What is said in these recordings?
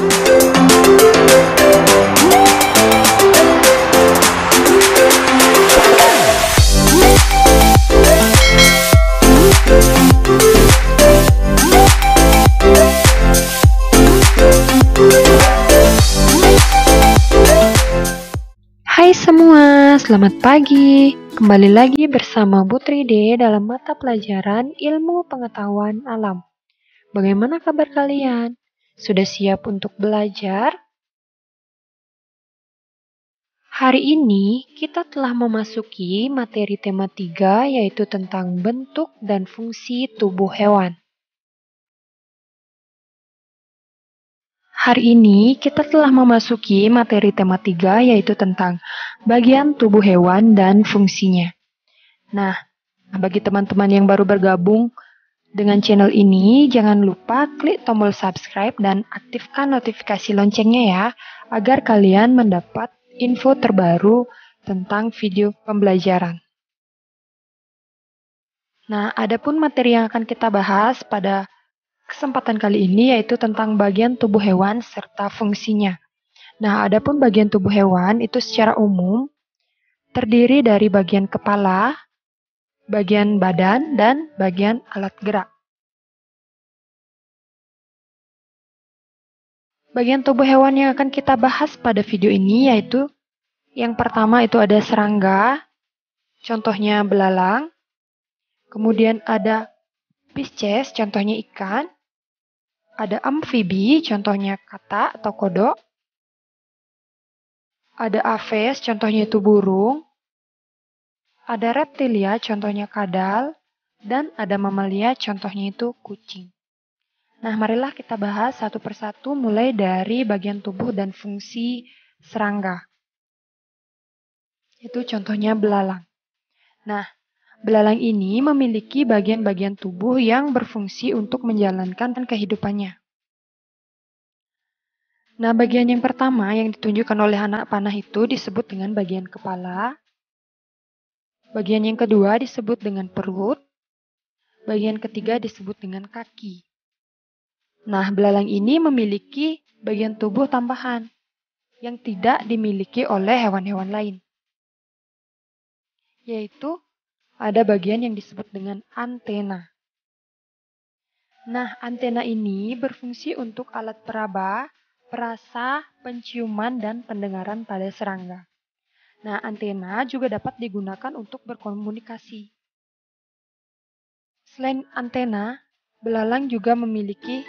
Hai semua, selamat pagi. Kembali lagi bersama Putri D dalam mata pelajaran Ilmu Pengetahuan Alam. Bagaimana kabar kalian? Sudah siap untuk belajar? Hari ini kita telah memasuki materi tema 3 yaitu tentang bentuk dan fungsi tubuh hewan. Hari ini kita telah memasuki materi tema 3 yaitu tentang bagian tubuh hewan dan fungsinya. Nah, bagi teman-teman yang baru bergabung dengan channel ini, jangan lupa klik tombol subscribe dan aktifkan notifikasi loncengnya ya, agar kalian mendapat info terbaru tentang video pembelajaran. Nah, adapun materi yang akan kita bahas pada kesempatan kali ini yaitu tentang bagian tubuh hewan serta fungsinya. Nah, adapun bagian tubuh hewan itu secara umum terdiri dari bagian kepala, bagian badan, dan bagian alat gerak. Bagian tubuh hewan yang akan kita bahas pada video ini yaitu yang pertama itu ada serangga, contohnya belalang. Kemudian ada Pisces, contohnya ikan. Ada amfibi, contohnya kata atau kodok. Ada aves, contohnya itu burung. Ada reptilia, contohnya kadal. Dan ada mamalia, contohnya itu kucing. Nah, marilah kita bahas satu persatu mulai dari bagian tubuh dan fungsi serangga. Itu contohnya belalang. Nah, belalang ini memiliki bagian-bagian tubuh yang berfungsi untuk menjalankan kehidupannya. Nah, bagian yang pertama yang ditunjukkan oleh anak panah itu disebut dengan bagian kepala. Bagian yang kedua disebut dengan perut. Bagian ketiga disebut dengan kaki. Nah, belalang ini memiliki bagian tubuh tambahan yang tidak dimiliki oleh hewan-hewan lain, yaitu ada bagian yang disebut dengan antena. Nah, antena ini berfungsi untuk alat peraba, perasa, penciuman, dan pendengaran pada serangga. Nah, antena juga dapat digunakan untuk berkomunikasi. Selain antena, belalang juga memiliki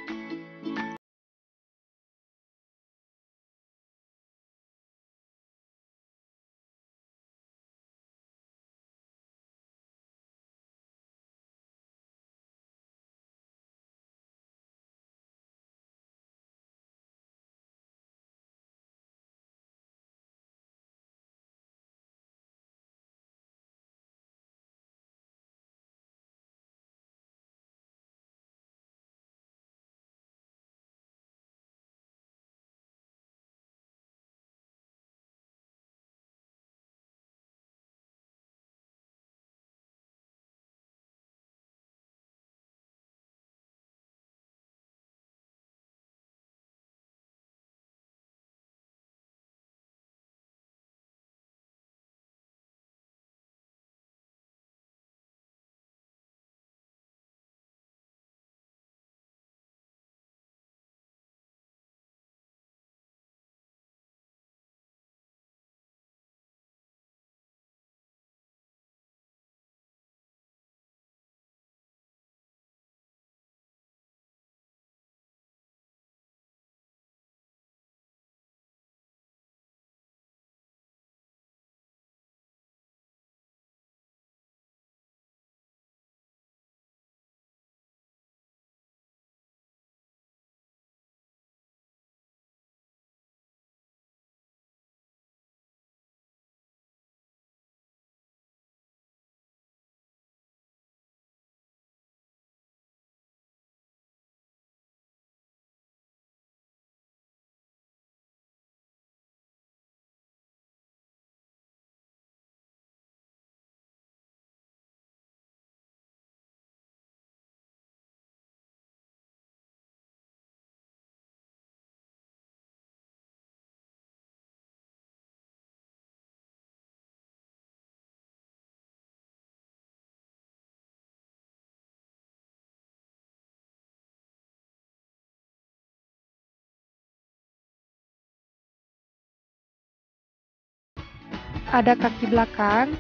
ada kaki belakang,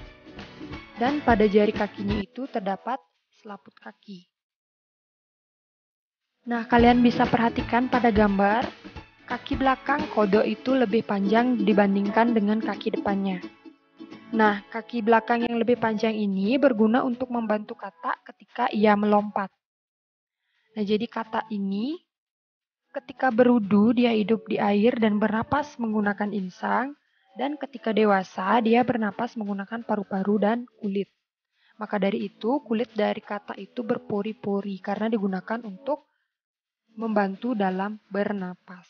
dan pada jari kakinya itu terdapat selaput kaki. Nah, kalian bisa perhatikan pada gambar, kaki belakang kodok itu lebih panjang dibandingkan dengan kaki depannya. Nah, kaki belakang yang lebih panjang ini berguna untuk membantu katak ketika ia melompat. Nah, jadi katak ini ketika berudu dia hidup di air dan bernapas menggunakan insang, dan ketika dewasa dia bernapas menggunakan paru-paru dan kulit. Maka dari itu, kulit dari katak itu berpori-pori karena digunakan untuk membantu dalam bernapas.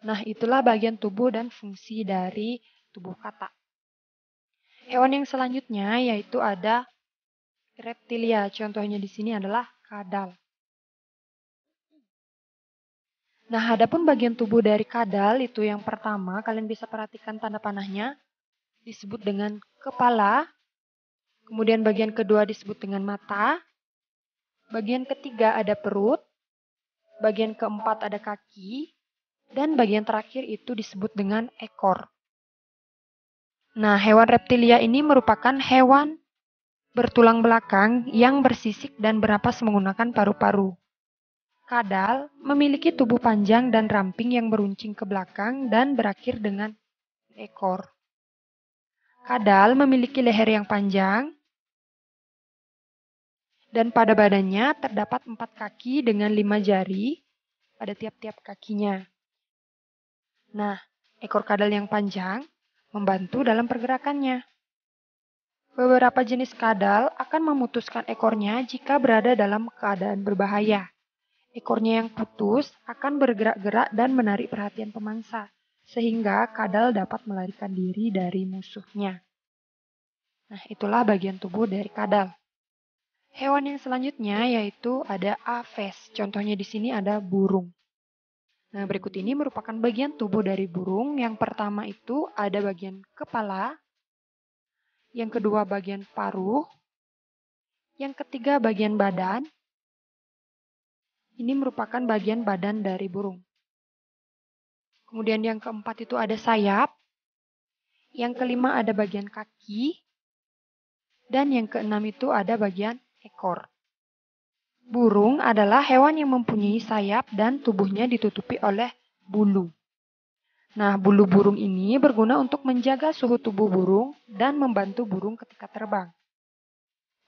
Nah, itulah bagian tubuh dan fungsi dari tubuh katak. Hewan yang selanjutnya yaitu ada reptilia. Contohnya di sini adalah kadal. Nah, adapun bagian tubuh dari kadal itu yang pertama, kalian bisa perhatikan tanda panahnya disebut dengan kepala. Kemudian bagian kedua disebut dengan mata. Bagian ketiga ada perut. Bagian keempat ada kaki. Dan bagian terakhir itu disebut dengan ekor. Nah, hewan reptilia ini merupakan hewan bertulang belakang yang bersisik dan bernapas menggunakan paru-paru. Kadal memiliki tubuh panjang dan ramping yang beruncing ke belakang dan berakhir dengan ekor. Kadal memiliki leher yang panjang dan pada badannya terdapat 4 kaki dengan 5 jari pada tiap-tiap kakinya. Nah, ekor kadal yang panjang membantu dalam pergerakannya. Beberapa jenis kadal akan memutuskan ekornya jika berada dalam keadaan berbahaya. Ekornya yang putus akan bergerak-gerak dan menarik perhatian pemangsa, sehingga kadal dapat melarikan diri dari musuhnya. Nah, itulah bagian tubuh dari kadal. Hewan yang selanjutnya yaitu ada aves. Contohnya di sini ada burung. Nah, berikut ini merupakan bagian tubuh dari burung. Yang pertama itu ada bagian kepala, yang kedua bagian paruh, yang ketiga bagian badan. Ini merupakan bagian badan dari burung. Kemudian yang keempat itu ada sayap, yang kelima ada bagian kaki, dan yang keenam itu ada bagian ekor. Burung adalah hewan yang mempunyai sayap dan tubuhnya ditutupi oleh bulu. Nah, bulu burung ini berguna untuk menjaga suhu tubuh burung dan membantu burung ketika terbang.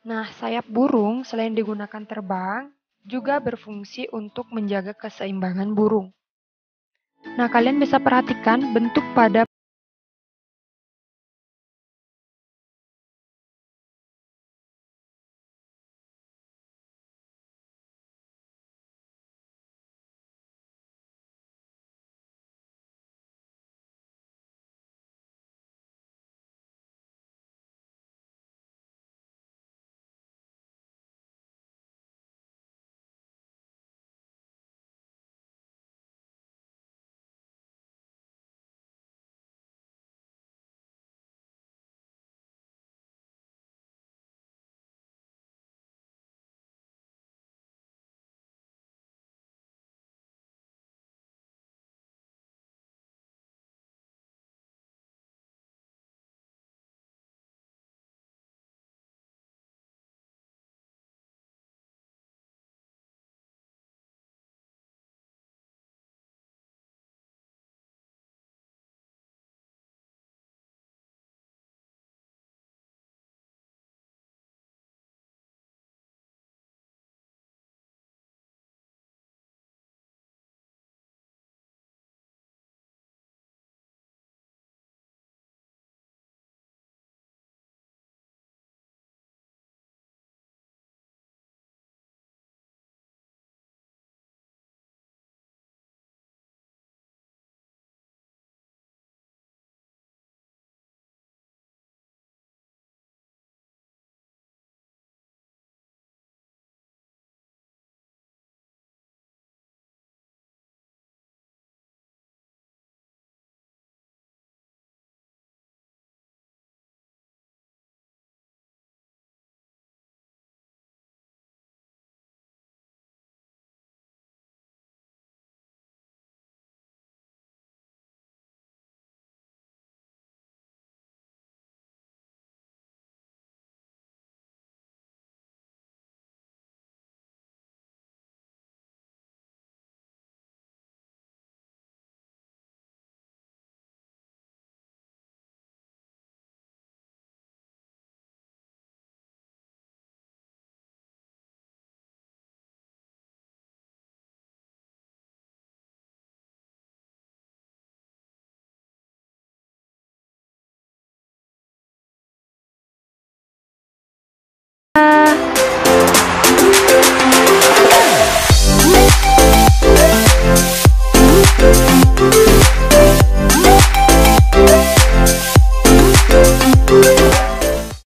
Nah, sayap burung selain digunakan terbang, juga berfungsi untuk menjaga keseimbangan burung. Nah, kalian bisa perhatikan bentuk pada